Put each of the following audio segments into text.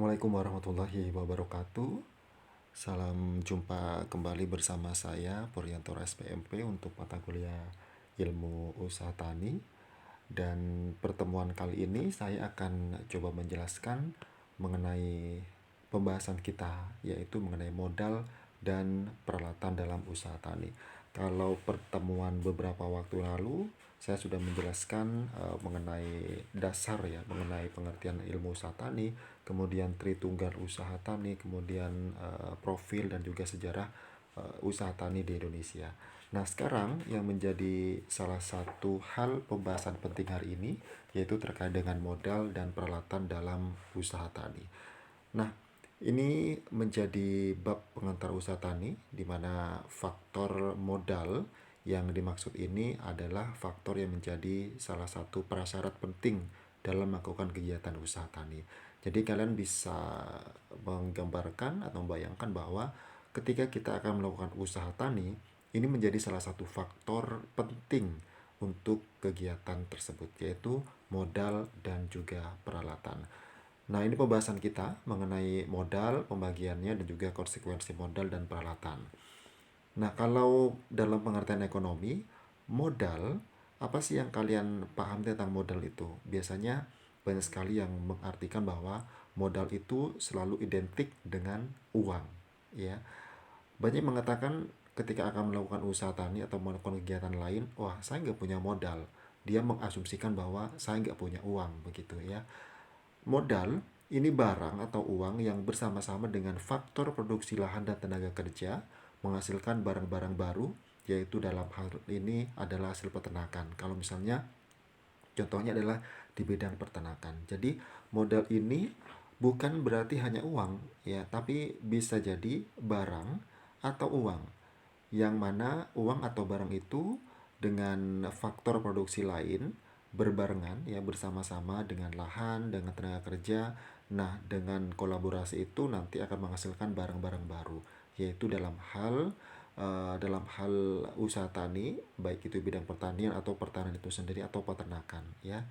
Assalamualaikum warahmatullahi wabarakatuh. Salam jumpa kembali bersama saya Puryanto SPMP untuk mata kuliah Ilmu Usaha Tani. Dan pertemuan kali ini saya akan coba menjelaskan mengenai pembahasan kita, yaitu mengenai modal dan peralatan dalam usaha tani. Kalau pertemuan beberapa waktu lalu, saya sudah menjelaskan mengenai dasar ya, mengenai pengertian ilmu usaha tani, kemudian Tritunggal usaha tani, kemudian profil dan juga sejarah usaha tani di Indonesia. Nah, sekarang yang menjadi salah satu hal pembahasan penting hari ini yaitu terkait dengan modal dan peralatan dalam usaha tani. Nah, ini menjadi bab pengantar usaha tani di mana faktor modal yang dimaksud ini adalah faktor yang menjadi salah satu prasyarat penting dalam melakukan kegiatan usaha tani. Jadi kalian bisa menggambarkan atau membayangkan bahwa ketika kita akan melakukan usaha tani, ini menjadi salah satu faktor penting untuk kegiatan tersebut, yaitu modal dan juga peralatan. Nah, ini pembahasan kita mengenai modal, pembagiannya, dan juga konsekuensi modal dan peralatan. Nah, kalau dalam pengertian ekonomi, modal, apa sih yang kalian paham tentang modal itu? Biasanya banyak sekali yang mengartikan bahwa modal itu selalu identik dengan uang, ya. Banyak yang mengatakan ketika akan melakukan usaha tani atau melakukan kegiatan lain, wah saya nggak punya modal. Dia mengasumsikan bahwa saya nggak punya uang, begitu ya. Modal ini barang atau uang yang bersama-sama dengan faktor produksi lahan dan tenaga kerja menghasilkan barang-barang baru, yaitu dalam hal ini adalah hasil peternakan. Kalau misalnya contohnya adalah di bidang peternakan. Jadi modal ini bukan berarti hanya uang ya, tapi bisa jadi barang atau uang. Yang mana uang atau barang itu dengan faktor produksi lain berbarengan ya, bersama-sama dengan lahan, dengan tenaga kerja. Nah, dengan kolaborasi itu nanti akan menghasilkan barang-barang baru, yaitu dalam hal usaha tani, baik itu bidang pertanian atau pertanian itu sendiri atau peternakan ya.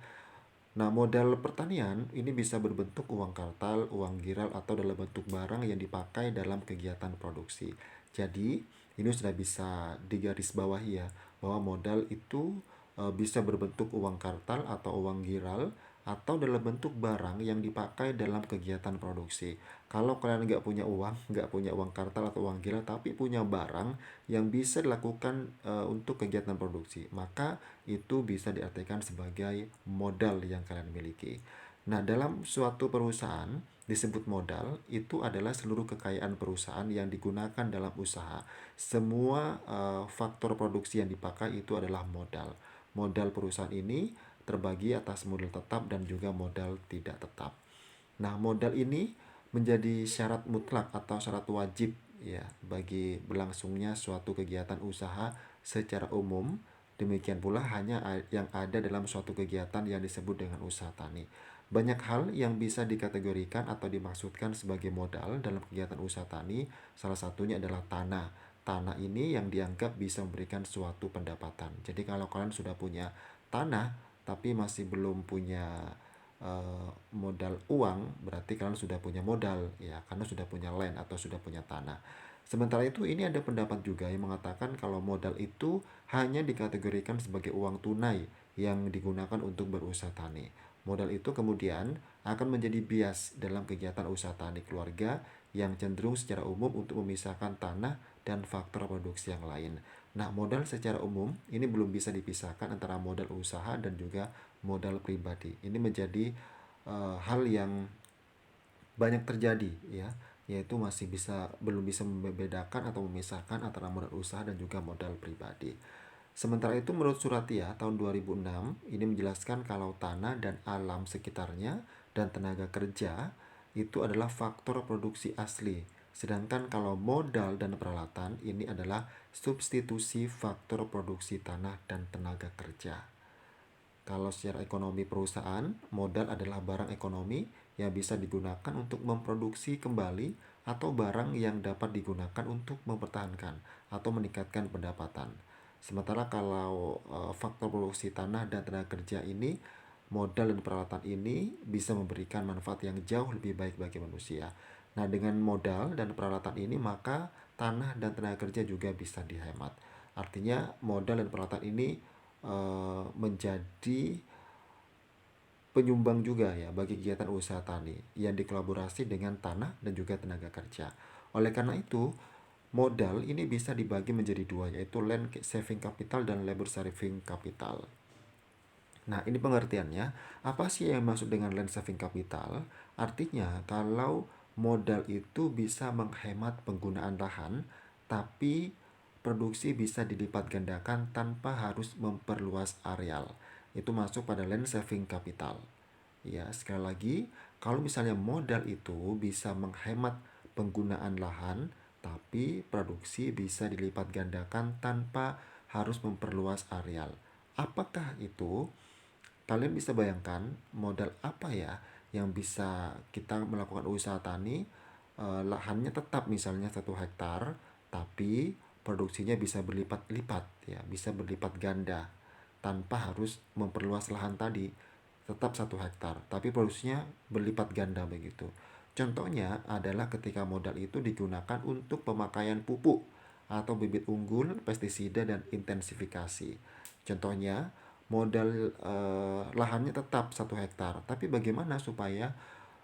Nah, modal pertanian ini bisa berbentuk uang kartal, uang giral, atau dalam bentuk barang yang dipakai dalam kegiatan produksi. Jadi, ini sudah bisa digarisbawahi ya, bahwa modal itu bisa berbentuk uang kartal atau uang giral, atau dalam bentuk barang yang dipakai dalam kegiatan produksi. Kalau kalian nggak punya uang kartal atau uang giral, tapi punya barang yang bisa dilakukan untuk kegiatan produksi, maka itu bisa diartikan sebagai modal yang kalian miliki. Nah, dalam suatu perusahaan disebut modal itu adalah seluruh kekayaan perusahaan yang digunakan dalam usaha. Semua faktor produksi yang dipakai itu adalah modal. Modal perusahaan ini terbagi atas modal tetap dan juga modal tidak tetap. Nah, modal ini menjadi syarat mutlak atau syarat wajib ya bagi berlangsungnya suatu kegiatan usaha secara umum. Demikian pula hanya yang ada dalam suatu kegiatan yang disebut dengan usaha tani. Banyak hal yang bisa dikategorikan atau dimaksudkan sebagai modal dalam kegiatan usaha tani. Salah satunya adalah tanah. Tanah ini yang dianggap bisa memberikan suatu pendapatan. Jadi kalau kalian sudah punya tanah tapi masih belum punya modal uang, berarti kalian sudah punya modal ya, karena sudah punya land atau sudah punya tanah. Sementara itu ini ada pendapat juga yang mengatakan kalau modal itu hanya dikategorikan sebagai uang tunai yang digunakan untuk berusaha tani. Modal itu kemudian akan menjadi bias dalam kegiatan usaha tani keluarga yang cenderung secara umum untuk memisahkan tanah dan faktor produksi yang lain. Nah, modal secara umum ini belum bisa dipisahkan antara modal usaha dan juga modal pribadi. Ini menjadi hal yang banyak terjadi ya, yaitu belum bisa membedakan atau memisahkan antara modal usaha dan juga modal pribadi. Sementara itu menurut Suratia tahun 2006 ini menjelaskan kalau tanah dan alam sekitarnya dan tenaga kerja itu adalah faktor produksi asli. Sedangkan kalau modal dan peralatan ini adalah substitusi faktor produksi tanah dan tenaga kerja. Kalau secara ekonomi perusahaan, modal adalah barang ekonomi yang bisa digunakan untuk memproduksi kembali atau barang yang dapat digunakan untuk mempertahankan atau meningkatkan pendapatan. Sementara kalau faktor produksi tanah dan tenaga kerja ini, modal dan peralatan ini bisa memberikan manfaat yang jauh lebih baik bagi manusia. Nah, dengan modal dan peralatan ini maka tanah dan tenaga kerja juga bisa dihemat. Artinya modal dan peralatan ini menjadi penyumbang juga ya bagi kegiatan usaha tani yang dikolaborasi dengan tanah dan juga tenaga kerja. Oleh karena itu, modal ini bisa dibagi menjadi dua, yaitu land saving capital dan labor saving capital. Nah, ini pengertiannya. Apa sih yang maksud dengan land saving capital? Artinya, kalau modal itu bisa menghemat penggunaan lahan, tapi produksi bisa dilipat gandakan tanpa harus memperluas areal. Itu masuk pada land saving capital. Ya, sekali lagi, kalau misalnya modal itu bisa menghemat penggunaan lahan, tapi produksi bisa dilipat gandakan tanpa harus memperluas areal. Apakah itu? Kalian bisa bayangkan modal apa ya yang bisa kita melakukan usaha tani, lahannya tetap misalnya 1 hektar, tapi produksinya bisa berlipat-lipat ya, bisa berlipat ganda tanpa harus memperluas lahan tadi, tetap 1 hektar, tapi produksinya berlipat ganda begitu. Contohnya adalah ketika modal itu digunakan untuk pemakaian pupuk atau bibit unggul, pestisida, dan intensifikasi. Contohnya, modal lahannya tetap 1 hektar, tapi bagaimana supaya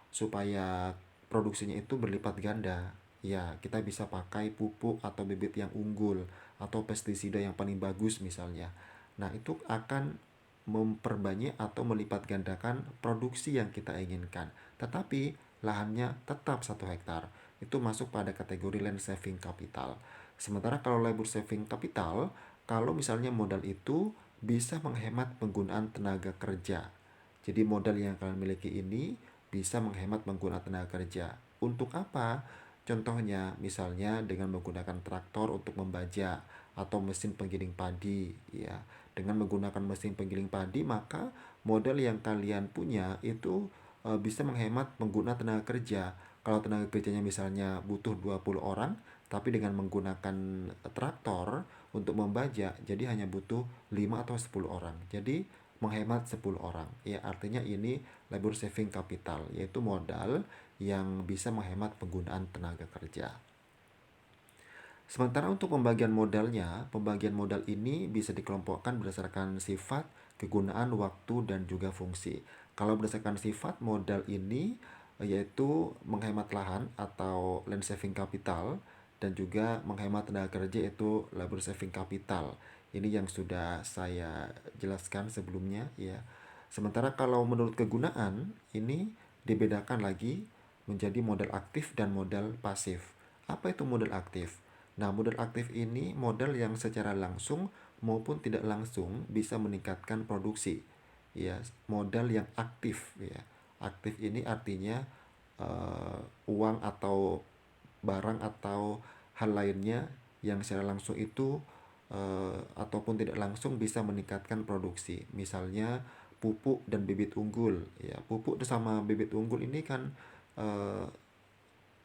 supaya produksinya itu berlipat ganda? Ya, kita bisa pakai pupuk atau bibit yang unggul atau pestisida yang paling bagus misalnya. Nah, itu akan memperbanyak atau melipat gandakan produksi yang kita inginkan. Tetapi lahannya tetap 1 hektar. Itu masuk pada kategori land saving capital. Sementara kalau labor saving capital, kalau misalnya modal itu bisa menghemat penggunaan tenaga kerja. Jadi modal yang kalian miliki ini bisa menghemat penggunaan tenaga kerja. Untuk apa? Contohnya misalnya dengan menggunakan traktor untuk membajak atau mesin penggiling padi ya. Dengan menggunakan mesin penggiling padi maka modal yang kalian punya itu bisa menghemat penggunaan tenaga kerja. Kalau tenaga kerjanya misalnya butuh 20 orang, tapi dengan menggunakan traktor untuk membajak jadi hanya butuh 5 atau 10 orang. Jadi menghemat 10 orang. Ya, artinya ini labor saving capital, yaitu modal yang bisa menghemat penggunaan tenaga kerja. Sementara untuk pembagian modalnya, pembagian modal ini bisa dikelompokkan berdasarkan sifat, kegunaan, waktu, dan juga fungsi. Kalau berdasarkan sifat, modal ini yaitu menghemat lahan atau land saving capital dan juga menghemat tenaga kerja yaitu labor saving capital. Ini yang sudah saya jelaskan sebelumnya ya. Sementara kalau menurut kegunaan ini dibedakan lagi menjadi modal aktif dan modal pasif. Apa itu modal aktif? Nah, modal aktif ini modal yang secara langsung maupun tidak langsung bisa meningkatkan produksi. Ya, modal yang aktif ya. Aktif ini artinya uang atau barang atau hal lainnya yang secara langsung itu ataupun tidak langsung bisa meningkatkan produksi. Misalnya pupuk dan bibit unggul. Ya, pupuk sama bibit unggul ini kan eh,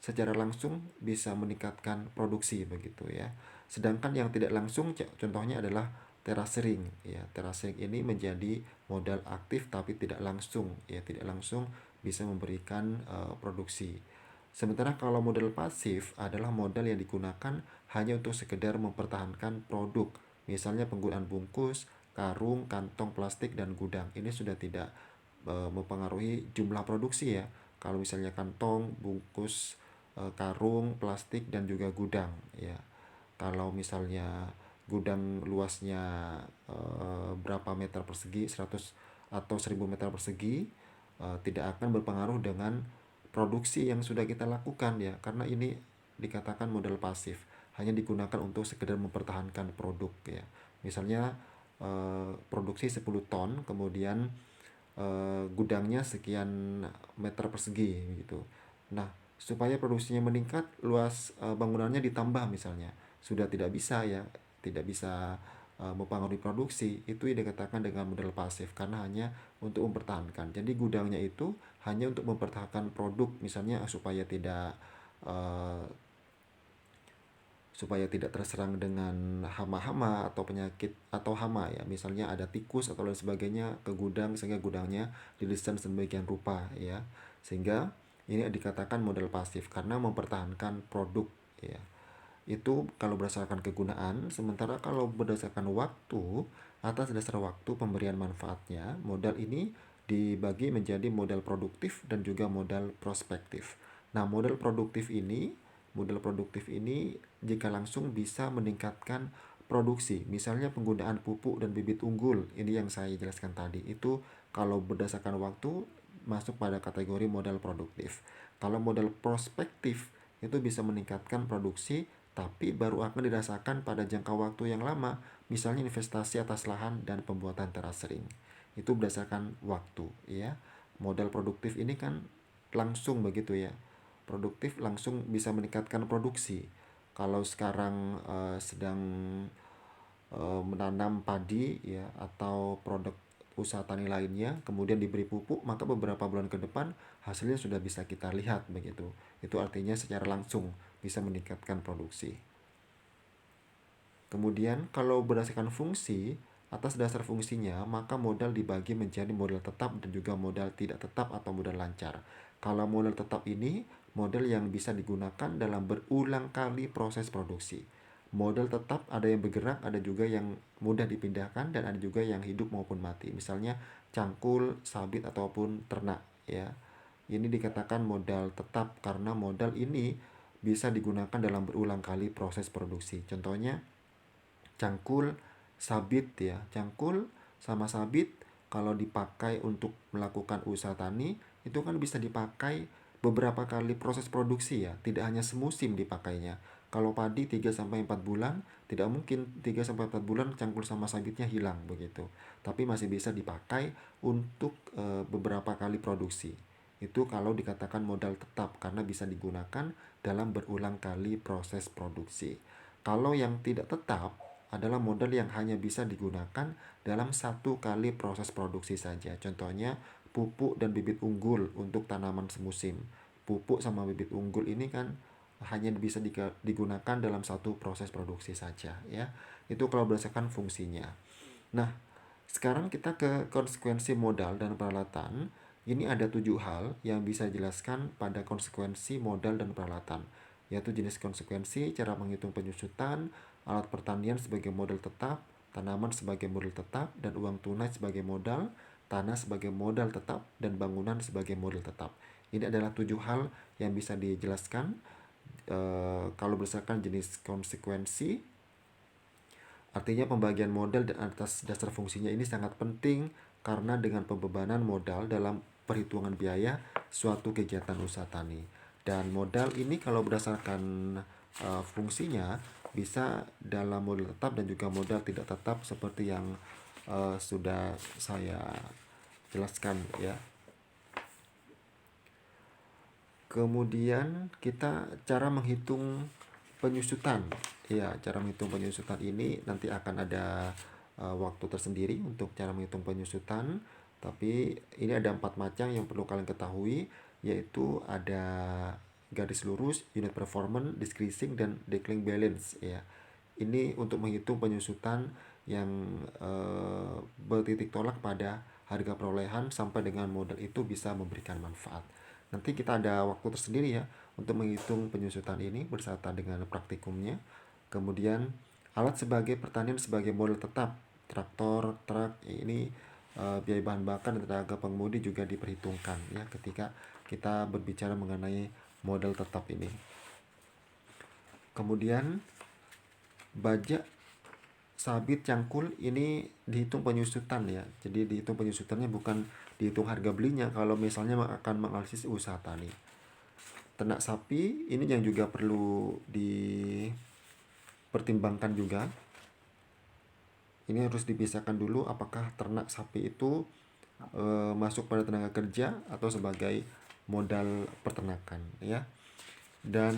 secara langsung bisa meningkatkan produksi begitu ya. Sedangkan yang tidak langsung contohnya adalah terasering ya. Terasering ini menjadi modal aktif tapi tidak langsung ya, tidak langsung bisa memberikan produksi. Sementara kalau modal pasif adalah modal yang digunakan hanya untuk sekedar mempertahankan produk. Misalnya penggunaan bungkus, karung, kantong plastik, dan gudang. Ini sudah tidak mempengaruhi jumlah produksi ya. Kalau misalnya kantong, bungkus, karung, plastik, dan juga gudang ya. Kalau misalnya gudang luasnya berapa meter persegi, 100 atau 1000 meter persegi, tidak akan berpengaruh dengan produksi yang sudah kita lakukan ya, karena ini dikatakan modal pasif, hanya digunakan untuk sekedar mempertahankan produk ya. Misalnya produksi 10 ton, kemudian gudangnya sekian meter persegi gitu. Nah, supaya produksinya meningkat, luas bangunannya ditambah misalnya. Sudah tidak bisa ya, tidak bisa mempengaruhi produksi. Itu yang dikatakan dengan modal pasif karena hanya untuk mempertahankan. Jadi gudangnya itu hanya untuk mempertahankan produk misalnya supaya tidak eh, supaya tidak terserang dengan hama-hama atau penyakit atau hama ya. Misalnya ada tikus atau lain sebagainya ke gudang sehingga gudangnya didesain sedemikian rupa ya. Sehingga ini dikatakan modal pasif karena mempertahankan produk ya. Itu kalau berdasarkan kegunaan, sementara kalau berdasarkan waktu, atas dasar waktu pemberian manfaatnya, modal ini dibagi menjadi modal produktif dan juga modal prospektif. Nah, modal produktif ini jika langsung bisa meningkatkan produksi. Misalnya penggunaan pupuk dan bibit unggul, ini yang saya jelaskan tadi, itu kalau berdasarkan waktu masuk pada kategori modal produktif. Kalau modal prospektif itu bisa meningkatkan produksi tapi baru akan dirasakan pada jangka waktu yang lama, misalnya investasi atas lahan dan pembuatan teras ring. Itu berdasarkan waktu, ya. Modal produktif ini kan langsung begitu ya. Produktif langsung bisa meningkatkan produksi. Kalau sekarang sedang menanam padi ya atau produk usaha tani lainnya kemudian diberi pupuk maka beberapa bulan ke depan hasilnya sudah bisa kita lihat begitu. Itu artinya secara langsung bisa meningkatkan produksi. Kemudian kalau berdasarkan fungsi, atas dasar fungsinya maka modal dibagi menjadi modal tetap dan juga modal tidak tetap atau modal lancar. Kalau modal tetap ini modal yang bisa digunakan dalam berulang kali proses produksi. Modal tetap ada yang bergerak, ada juga yang mudah dipindahkan dan ada juga yang hidup maupun mati. Misalnya cangkul, sabit ataupun ternak ya. Ini dikatakan modal tetap karena modal ini bisa digunakan dalam berulang kali proses produksi. Contohnya cangkul, sabit ya. Cangkul sama sabit kalau dipakai untuk melakukan usaha tani itu kan bisa dipakai beberapa kali proses produksi ya, tidak hanya semusim dipakainya. Kalau padi 3 sampai 4 bulan, tidak mungkin 3 sampai 4 bulan cangkul sama sabitnya hilang begitu. Tapi masih bisa dipakai untuk beberapa kali produksi. Itu kalau dikatakan modal tetap karena bisa digunakan dalam berulang kali proses produksi. Kalau yang tidak tetap adalah modal yang hanya bisa digunakan dalam satu kali proses produksi saja. Contohnya pupuk dan bibit unggul untuk tanaman semusim. Pupuk sama bibit unggul ini kan hanya bisa digunakan dalam satu proses produksi saja ya. Itu kalau berdasarkan fungsinya. Nah, sekarang kita ke konsekuensi modal dan peralatan. Ini ada 7 hal yang bisa dijelaskan pada konsekuensi modal dan peralatan, yaitu jenis konsekuensi, cara menghitung penyusutan, alat pertanian sebagai modal tetap, tanaman sebagai modal tetap, dan uang tunai sebagai modal, tanah sebagai modal tetap, dan bangunan sebagai modal tetap. Ini adalah 7 hal yang bisa dijelaskan kalau berdasarkan jenis konsekuensi. Artinya pembagian modal dan atas dasar fungsinya ini sangat penting karena dengan pembebanan modal dalam perhitungan biaya suatu kegiatan usaha tani. Dan modal ini kalau berdasarkan fungsinya bisa dalam modal tetap dan juga modal tidak tetap seperti yang sudah saya jelaskan ya. Kemudian kita cara menghitung penyusutan. Ya, cara menghitung penyusutan ini nanti akan ada waktu tersendiri untuk cara menghitung penyusutan. Tapi ini ada 4 macam yang perlu kalian ketahui, yaitu ada garis lurus, unit performance, decreasing, dan declining balance ya. Ini untuk menghitung penyusutan yang bertitik tolak pada harga perolehan sampai dengan modal itu bisa memberikan manfaat. Nanti kita ada waktu tersendiri ya untuk menghitung penyusutan ini beserta dengan praktikumnya. Kemudian alat sebagai pertanian sebagai modal tetap, traktor, truk ini biaya bahan bakar dan tenaga pengemudi juga diperhitungkan ya ketika kita berbicara mengenai modal tetap ini. Kemudian baja, sabit, cangkul ini dihitung penyusutan ya. Jadi dihitung penyusutannya bukan dihitung harga belinya kalau misalnya akan menganalisis usaha tani. Ternak sapi ini yang juga perlu dipertimbangkan juga. Ini harus dipisahkan dulu apakah ternak sapi itu masuk pada tenaga kerja atau sebagai modal peternakan ya. Dan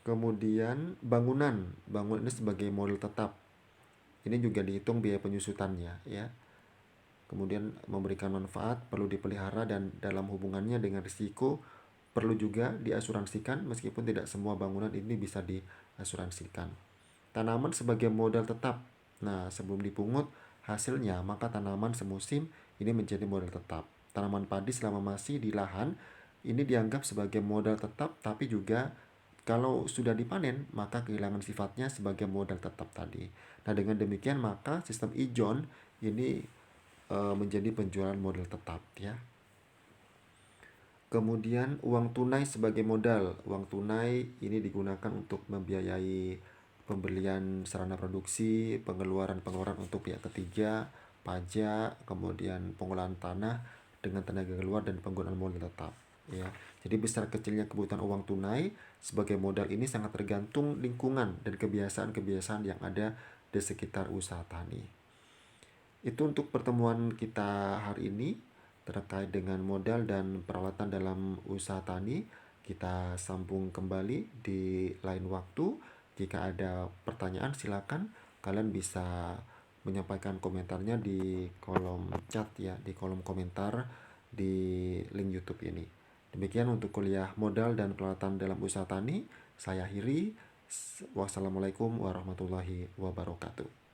kemudian bangunan ini sebagai modal tetap. Ini juga dihitung biaya penyusutannya ya. Kemudian memberikan manfaat, perlu dipelihara dan dalam hubungannya dengan risiko perlu juga diasuransikan meskipun tidak semua bangunan ini bisa diasuransikan. Tanaman sebagai modal tetap. Nah, sebelum dipungut hasilnya, maka tanaman semusim ini menjadi modal tetap. Tanaman padi selama masih di lahan ini dianggap sebagai modal tetap, tapi juga kalau sudah dipanen, maka kehilangan sifatnya sebagai modal tetap tadi. Nah, dengan demikian maka sistem ijon ini menjadi penjualan modal tetap ya. Kemudian uang tunai sebagai modal. Uang tunai ini digunakan untuk membiayai pembelian sarana produksi, pengeluaran-pengeluaran untuk pihak ketiga, pajak, kemudian pengolahan tanah dengan tenaga keluar dan penggunaan modal tetap ya. Jadi besar kecilnya kebutuhan uang tunai sebagai modal ini sangat tergantung lingkungan dan kebiasaan-kebiasaan yang ada di sekitar usaha tani. Itu untuk pertemuan kita hari ini terkait dengan modal dan perawatan dalam usaha tani. Kita sambung kembali di lain waktu. Jika ada pertanyaan silakan kalian bisa menyampaikan komentarnya di kolom chat ya, di kolom komentar di link YouTube ini. Demikian untuk kuliah modal dan perawatan dalam usaha tani. Saya akhiri. Wassalamualaikum warahmatullahi wabarakatuh.